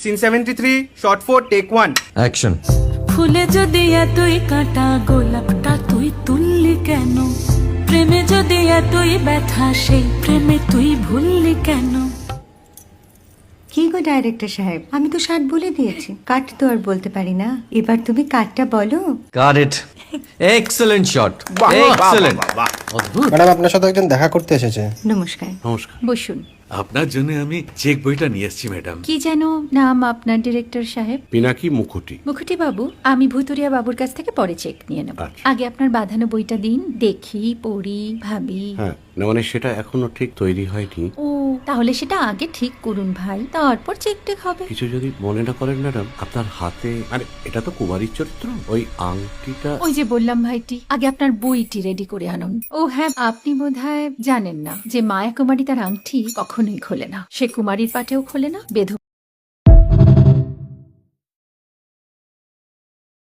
Scene 73, short 4, take 1। Action. ফুলে যদি এতই কাঁটা গোলাপটা তুই তুললি কেন? প্রেমে যদি এতই ব্যথা সেই প্রেমে তুই ভুললি কেন? কি গো ডাইরেক্টর সাহেব, আমি তো 60 বলে দিয়েছি, কাট তো আর বলতে পারি না, এবার তুমি কাটটা বলো। Got it. Excellent shot, excellent. Madam আপনার সাথে একজন দেখা করতে এসেছে। নমস্কার। নমস্কার। বসুন। আপনার জন্য আমি চেক বইটা নিয়ে এসেছি ম্যাডাম। কি যেন নাম আপনার ডিরেক্টর সাহেব? পিনাকি মুখোটি। মুখুটি বাবু, আমি ভুতুরিয়া বাবুর কাছ থেকে পরে চেক নিয়ে নেব। আচ্ছা। আগে আপনার বাঁধানো বইটা দিন, দেখি, পড়ি, ভাবি। হ্যাঁ, না মানে সেটা এখনো ঠিক তৈরি হয়নি। ও, তাহলে সেটা আগে ঠিক করুন ভাই, তারপর চেক টেক হবে। কিছু যদি মনে না করেন ম্যাডাম, আপনার হাতে আরে এটা তো কুমারীর চরিত্র, ওই আংটিটা। ওই যে বললাম ভাইটি, আগে আপনার বইটি রেডি করে আনুন। ও হ্যাঁ, আপনি বোধহয় জানেন না যে মায়া কুমারী তার আংটি কখনোই খোলে না, সে কুমারীর পাটেও খোলে না, বেধ